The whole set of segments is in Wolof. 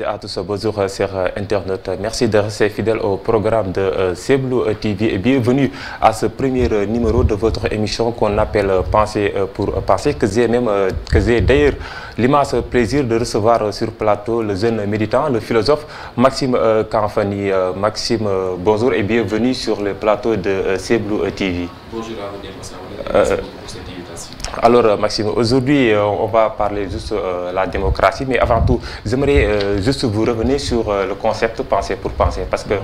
et à tous, bonjour chers internautes. Merci de rester fidèles au programme de C-Blue TV et bienvenue à ce premier numéro de votre émission qu'on appelle Penser pour penser, que j'ai d'ailleurs l'immense plaisir de recevoir sur plateau le jeune militant, le philosophe Maxime Kanfani. Maxime, bonjour et bienvenue sur le plateau de C-Blue TV. Bonjour à vous, merci beaucoup pour cette invitation. Alors Maxime, aujourd'hui on va parler juste de la démocratie, mais avant tout j'aimerais juste vous revenir sur le concept penser pour penser, parce que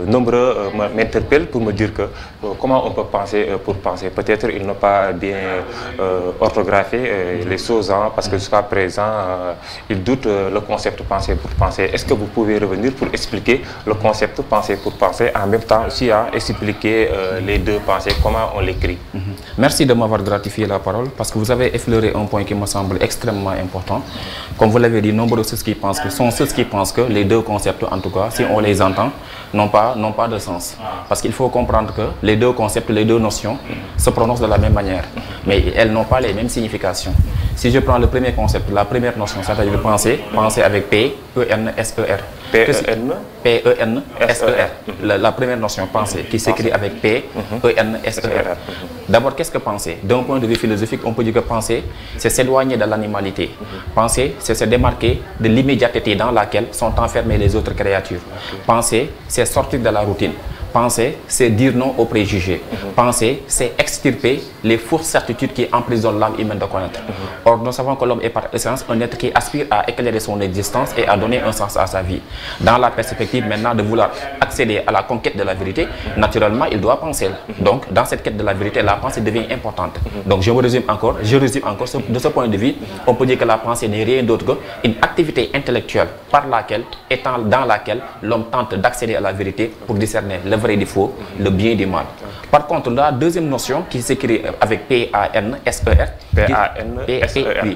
nombreux m'interpellent pour me dire que comment on peut penser pour penser. Peut-être ils n'ont pas bien orthographié les choses, parce que jusqu'à présent ils doutent le concept penser pour penser. Est-ce que vous pouvez revenir pour expliquer le concept penser pour penser, en même temps aussi expliquer les deux pensées, comment on l'écrit? Merci de m'avoir gratifié la parole, parce que vous avez effleuré un point qui me semble extrêmement important. Comme vous l'avez dit, nombreux sont ceux qui pensent que les deux concepts, en tout cas, si on les entend, n'ont pas de sens. Parce qu'il faut comprendre que les deux concepts, les deux notions se prononcent de la même manière, mais elles n'ont pas les mêmes significations. Si je prends le premier concept, la première notion, c'est-à-dire penser avec P, E-N-S-E-R. P-E-N-S-E-R. La première notion, penser, qui s'écrit avec P, E-N-S-E-R. D'abord, qu'est-ce que penser? D'un point de vue philosophique, on peut dire que penser, c'est s'éloigner de l'animalité. Penser, c'est se démarquer de l'immédiateté dans laquelle sont enfermées les autres créatures. Penser, c'est sortir de la routine. Penser, c'est dire non aux préjugés. Penser, c'est extirper les fausses certitudes qui emprisonnent l'âme humaine de connaître. Or, nous savons que l'homme est par essence un être qui aspire à éclairer son existence et à donner un sens à sa vie. Dans la perspective maintenant de vouloir accéder à la conquête de la vérité, naturellement, il doit penser. Donc, dans cette quête de la vérité, la pensée devient importante. Donc, je résume encore, de ce point de vue, on peut dire que la pensée n'est rien d'autre qu'une activité intellectuelle dans laquelle l'homme tente d'accéder à la vérité pour discerner le vrai du faux, le bien et du mal. Par contre, la deuxième notion qui s'écrit avec P-A-N-S-E-R.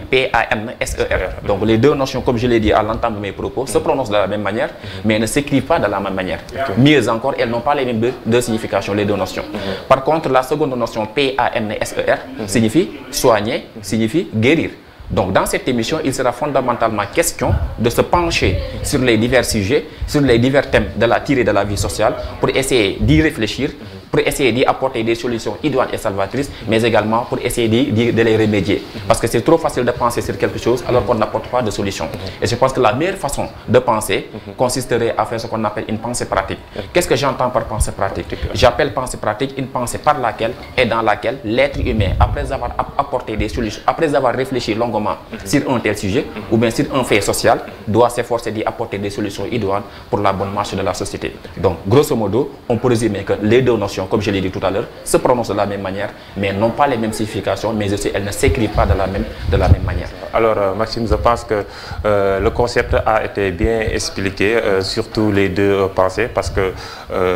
P-A-N-S-E-R. Donc les deux notions, comme je l'ai dit à l'entame de mes propos, se prononcent de la même manière, mais ne s'écrivent pas de la même manière. Mieux encore, elles n'ont pas les mêmes deux significations, les deux notions. Par contre, la seconde notion, P-A-N-S-E-R, signifie soigner, signifie guérir. Donc dans cette émission, il sera fondamentalement question de se pencher sur les divers sujets, sur les divers thèmes de la tirée de la vie sociale, pour essayer d'y réfléchir, pour essayer d'y apporter des solutions idoines et salvatrices, mais également pour essayer de les remédier. Parce que c'est trop facile de penser sur quelque chose alors qu'on n'apporte pas de solution. Et je pense que la meilleure façon de penser consisterait à faire ce qu'on appelle une pensée pratique. Qu'est-ce que j'entends par pensée pratique? J'appelle pensée pratique une pensée par laquelle et dans laquelle l'être humain, après avoir apporté des solutions, après avoir réfléchi longuement sur un tel sujet ou bien sur un fait social, doit s'efforcer d'y apporter des solutions idoines pour la bonne marche de la société. Donc, grosso modo, on peut résumer que les deux notions, comme je l'ai dit tout à l'heure, se prononcent de la même manière, mais n'ont pas les mêmes significations, mais aussi elles ne s'écrivent pas de la même manière. Alors, Maxime, je pense que le concept a été bien expliqué, surtout les deux pensées, parce que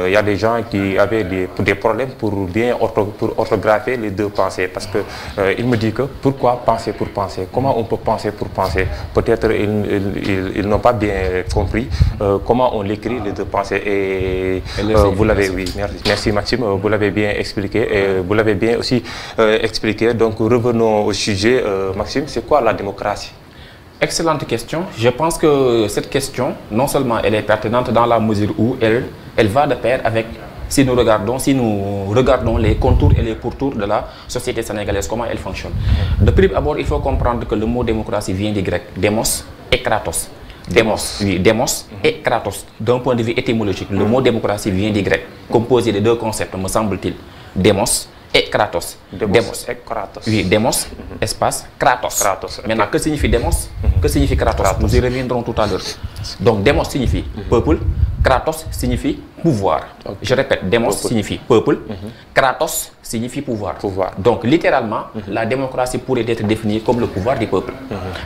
y a des gens qui avaient des problèmes pour bien orthographier les deux pensées, parce que il me dit que pourquoi penser pour penser? Comment on peut penser pour penser? Peut-être ils n'ont pas bien compris comment on l'écrit les deux pensées. Et vous l'avez, oui, merci Maxime. Vous l'avez bien expliqué et vous l'avez bien aussi expliqué. Donc revenons au sujet. Maxime, c'est quoi la démocratie? Excellente question. Je pense que cette question, non seulement elle est pertinente dans la mesure où elle va de pair avec, si nous regardons les contours et les pourtours de la société sénégalaise, comment elle fonctionne. De prime abord, il faut comprendre que le mot démocratie vient du grec démos et kratos. Démos et kratos. D'un point de vue étymologique, le mot démocratie vient du grec, composé de deux concepts, me semble-t-il. Démos et kratos. Démos et kratos. Oui, démos, espace, kratos. Maintenant, que signifie démos? Que signifie kratos? Nous y reviendrons tout à l'heure. Donc, démos signifie peuple, kratos signifie pouvoir. Je répète, démos signifie peuple, kratos signifie pouvoir. Donc, littéralement, la démocratie pourrait être définie comme le pouvoir du peuple.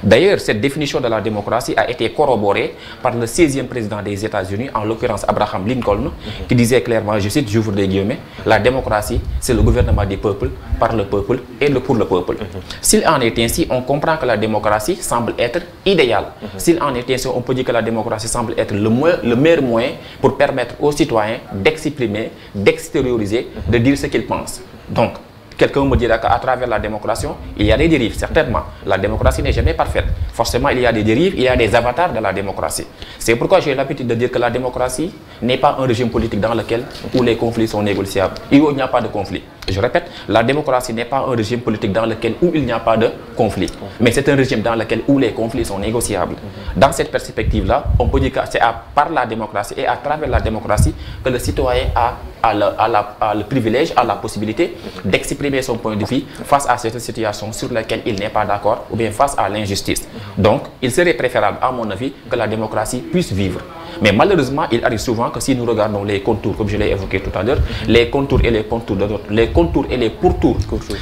D'ailleurs, cette définition de la démocratie a été corroborée par le 16e président des États-Unis, en l'occurrence Abraham Lincoln, qui disait clairement, je cite, j'ouvre des guillemets, la démocratie, c'est le gouvernement du peuple, par le peuple et pour le peuple. S'il en est ainsi, on comprend que la démocratie semble être idéale. S'il en est ainsi, on peut dire que la démocratie semble être le meilleur moyen pour permettre aux citoyens d'exprimer, d'extérioriser, de dire ce qu'ils pensent. Donc, quelqu'un me dira qu'à travers la démocratie, il y a des dérives, certainement. La démocratie n'est jamais parfaite. Forcément, il y a des dérives, il y a des avatars de la démocratie. C'est pourquoi j'ai l'habitude de dire que la démocratie n'est pas un régime politique dans lequel où les conflits sont négociables. Il n'y a pas de conflit. Je répète, la démocratie n'est pas un régime politique dans lequel où il n'y a pas de conflit. Mais c'est un régime dans lequel où les conflits sont négociables. Dans cette perspective-là, on peut dire que c'est par la démocratie et à travers la démocratie que le citoyen a le privilège, a la possibilité d'exprimer son point de vue face à cette situation sur laquelle il n'est pas d'accord ou bien face à l'injustice. Donc, il serait préférable, à mon avis, que la démocratie puisse vivre. Mais malheureusement, il arrive souvent que si nous regardons les contours, comme je l'ai évoqué tout à l'heure, les contours et les pourtours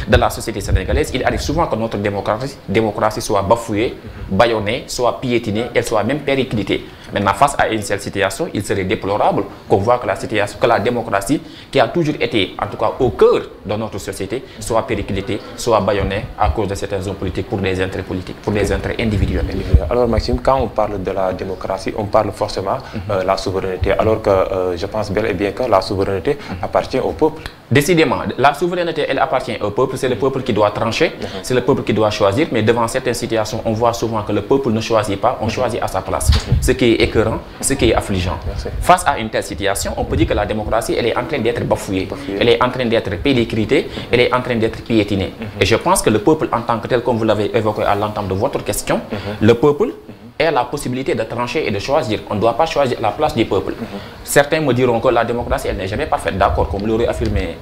de la société sénégalaise, il arrive souvent que notre démocratie soit bafouée, bâillonnée, soit piétinée, elle soit même périclitée. Maintenant, face à une telle situation, il serait déplorable qu'on voit que la démocratie, qui a toujours été, en tout cas au cœur de notre société, soit périclitée, soit bâillonnée à cause de certains hommes politiques pour des intérêts politiques, pour des intérêts individuels. Alors Maxime, quand on parle de la démocratie, on parle forcément de la souveraineté, alors que je pense bel et bien que la souveraineté appartient au peuple. Décidément, la souveraineté, elle appartient au peuple, c'est le peuple qui doit trancher, c'est le peuple qui doit choisir, mais devant certaines situations, on voit souvent que le peuple ne choisit pas, on choisit à sa place. Ce qui est écœurant, ce qui est affligeant. Face à une telle situation, on peut dire que la démocratie, elle est en train d'être bafouée, elle est en train d'être pédicritée, elle est en train d'être piétinée. Et je pense que le peuple en tant que tel, comme vous l'avez évoqué à l'entame de votre question, le peuple a la possibilité de trancher et de choisir. On ne doit pas choisir la place du peuple. Certains me diront que la démocratie, elle n'est jamais parfaite, d'accord, comme l'aurait affirmé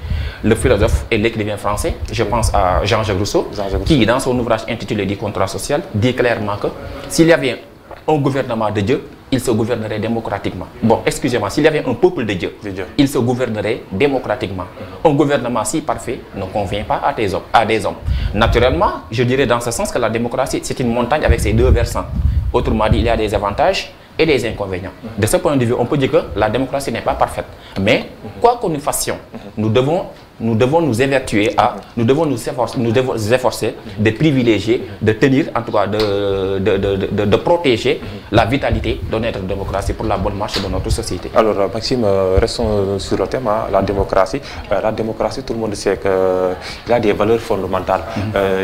le philosophe et l'écrivain français, je pense à Jean-Jacques Rousseau, qui dans son ouvrage intitulé du contrat social, dit clairement que s'il y avait un gouvernement de Dieu, il se gouvernerait démocratiquement. Bon, excusez-moi, s'il y avait un peuple de Dieu, il se gouvernerait démocratiquement. Un gouvernement si parfait ne convient pas à des hommes. Naturellement, je dirais dans ce sens que la démocratie, c'est une montagne avec ses deux versants. Autrement dit, il y a des avantages et des inconvénients. De ce point de vue, on peut dire que la démocratie n'est pas parfaite. Mais, quoi que nous fassions, nous devons nous évertuer nous devons nous efforcer de privilégier, de tenir, en tout cas, de protéger la vitalité de notre démocratie pour la bonne marche de notre société. Alors, Maxime, restons sur le thème, la démocratie. La démocratie, tout le monde sait qu'il y a des valeurs fondamentales.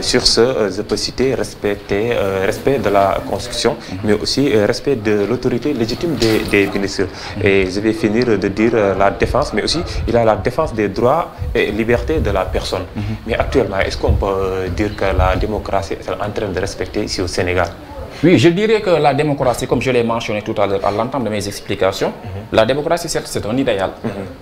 Sur ce, je peux citer respect de la Constitution, mais aussi respect de l'autorité légitime des ministres. Et je vais finir de dire la défense, mais aussi il y a la défense des droits et liberté de la personne. Mais actuellement, est-ce qu'on peut dire que la démocratie est en train de respecter ici au Sénégal? Oui, je dirais que la démocratie, comme je l'ai mentionné tout à l'heure à l'entame de mes explications, la démocratie, certes, c'est un idéal,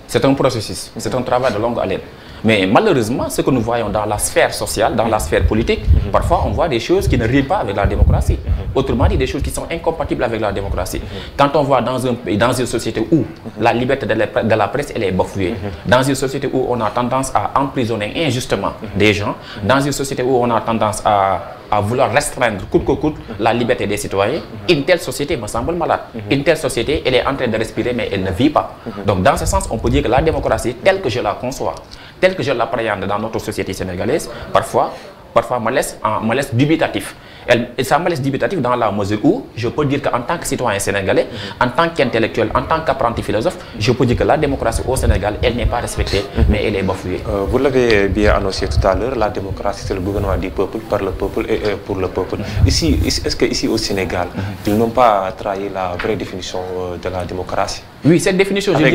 c'est un processus, c'est un travail de longue haleine. Mais malheureusement, ce que nous voyons dans la sphère sociale, dans la sphère politique, parfois on voit des choses qui ne riment pas avec la démocratie. Autrement dit, des choses qui sont incompatibles avec la démocratie. Quand on voit dans une société où la liberté de la presse elle est bafouée, dans une société où on a tendance à emprisonner injustement des gens, dans une société où on a tendance à vouloir restreindre coûte que coûte la liberté des citoyens, une telle société me semble malade. Une telle société, elle est en train de respirer, mais elle ne vit pas. Donc dans ce sens, on peut dire que la démocratie, telle que je la conçois, telle que je l'appréhende dans notre société sénégalaise, parfois me laisse dubitatif. Ça me laisse dubitatif dans la mesure où je peux dire qu'en tant que citoyen sénégalais, en tant qu'intellectuel, en tant qu'apprenti philosophe, je peux dire que la démocratie au Sénégal, elle n'est pas respectée, mais elle est bafouée. Vous l'avez bien annoncé tout à l'heure, la démocratie, c'est le gouvernement du peuple, par le peuple et pour le peuple. Ici, est-ce qu'ici au Sénégal, ils n'ont pas trahi la vraie définition de la démocratie? Oui, cette définition... Avec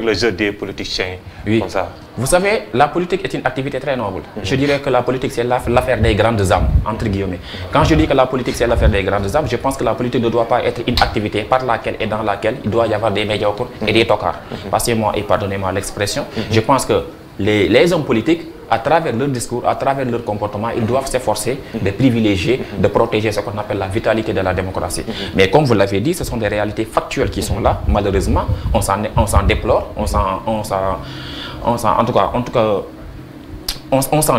le jeu des politiciens, oui. Comme ça. Vous savez, la politique est une activité très noble. Je dirais que la politique, c'est l'affaire des grandes âmes, entre guillemets. Quand je dis que la politique, c'est l'affaire des grandes âmes, je pense que la politique ne doit pas être une activité par laquelle et dans laquelle il doit y avoir des médiocres et des tocards. Passez-moi et pardonnez-moi l'expression. Je pense que les hommes politiques, à travers leur discours, à travers leur comportement, ils doivent s'efforcer de privilégier, de protéger ce qu'on appelle la vitalité de la démocratie. Mais comme vous l'avez dit, ce sont des réalités factuelles qui sont là. Malheureusement, on s'en déplore, on s'en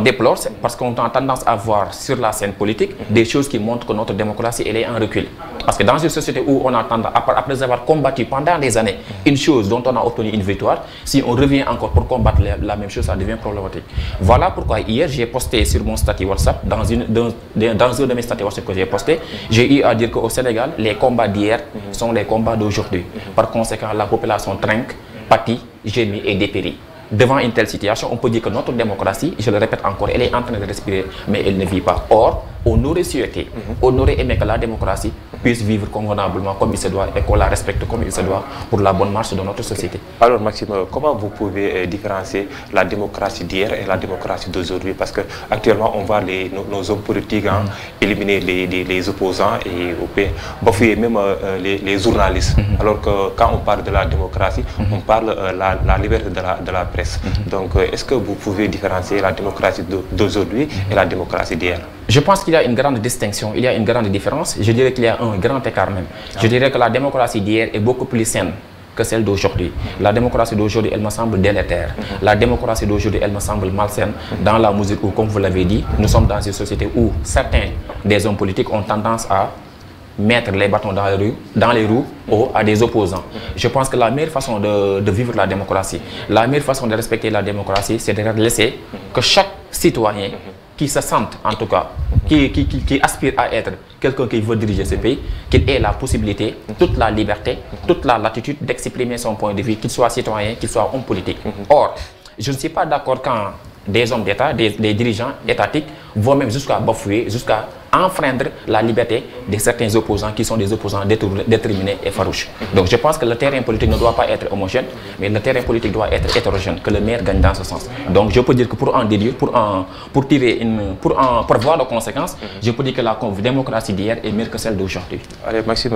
déplore parce qu'on a tendance à voir sur la scène politique des choses qui montrent que notre démocratie elle est en recul. Parce que dans une société où on a tendance, après avoir combattu pendant des années une chose dont on a obtenu une victoire, si on revient encore pour combattre la même chose, ça devient problématique. Voilà pourquoi hier j'ai posté sur mon statut WhatsApp, dans un de mes statuts WhatsApp que j'ai posté, j'ai eu à dire qu'au Sénégal, les combats d'hier sont les combats d'aujourd'hui. Par conséquent, la population trinque, pâtit, gémit et dépérit. devant une telle situation, on peut dire que notre démocratie, je le répète encore, elle est en train de respirer, mais elle ne vit pas. Or, on aurait souhaité, on aurait aimé que la démocratie puisse vivre convenablement comme il se doit et qu'on la respecte comme il se doit pour la bonne marche de notre société. Alors Maxime, comment vous pouvez différencier la démocratie d'hier et la démocratie d'aujourd'hui? Parce qu'actuellement, on voit nos hommes politiques éliminer les opposants et bafouer même les journalistes. Alors que quand on parle de la démocratie, on parle la liberté de la presse. Donc, est-ce que vous pouvez différencier la démocratie d'aujourd'hui et la démocratie d'hier? Je pense qu'il y a une grande distinction, il y a une grande différence. Je dirais qu'il y a un grand écart même. Je dirais que la démocratie d'hier est beaucoup plus saine que celle d'aujourd'hui. La démocratie d'aujourd'hui, elle me semble délétère. La démocratie d'aujourd'hui, elle me semble malsaine dans la mesure où, comme vous l'avez dit, nous sommes dans une société où certains des hommes politiques ont tendance à mettre les bâtons dans les roues à des opposants. Je pense que la meilleure façon de vivre la démocratie, la meilleure façon de respecter la démocratie, c'est de laisser que chaque citoyen qui se sente, en tout cas, qui aspire à être quelqu'un qui veut diriger ce pays, qu'il ait la possibilité, toute la liberté, toute la latitude d'exprimer son point de vue, qu'il soit citoyen, qu'il soit homme politique. Or, je ne suis pas d'accord quand des hommes d'État, des dirigeants étatiques vont même jusqu'à bafouer, jusqu'à enfreindre la liberté de certains opposants qui sont des opposants déterminés et farouches. Donc je pense que le terrain politique ne doit pas être homogène, mais le terrain politique doit être hétérogène, que le maire gagne dans ce sens. Donc je peux dire que pour en déduire, pour voir les conséquences, je peux dire que la démocratie d'hier est meilleure que celle d'aujourd'hui. Allez Maxime,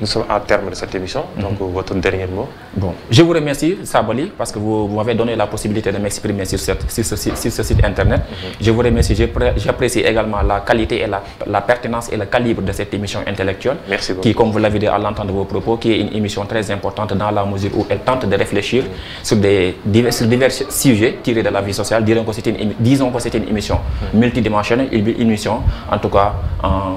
nous sommes à terme de cette émission, donc votre dernier mot. Bon, je vous remercie Sabali parce que vous m'avez donné la possibilité de m'exprimer sur ce site internet. Je vous remercie, j'apprécie également la qualité et la pertinence et le calibre de cette émission intellectuelle. Merci beaucoup. Qui, comme vous l'avez dit à l'entendre de vos propos, qui est une émission très importante dans la mesure où elle tente de réfléchir sur divers sujets tirés de la vie sociale. Disons que c'est une émission multidimensionnelle, une émission en tout cas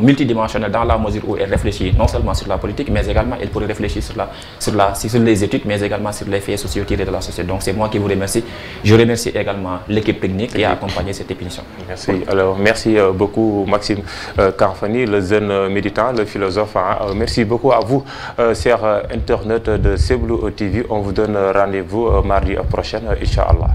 multidimensionnelle dans la mesure où elle réfléchit non seulement sur la politique, mais également elle pourrait réfléchir sur les études, mais également sur les faits sociaux tirés de la société. Donc c'est moi qui vous remercie. Je remercie également l'équipe technique qui a accompagné cette émission. Merci. Alors merci beaucoup Maxime Kanfani, le jeune militant, le philosophe. Merci beaucoup à vous, chers internautes de Ceeblou TV. On vous donne rendez-vous mardi prochain, Inch'Allah.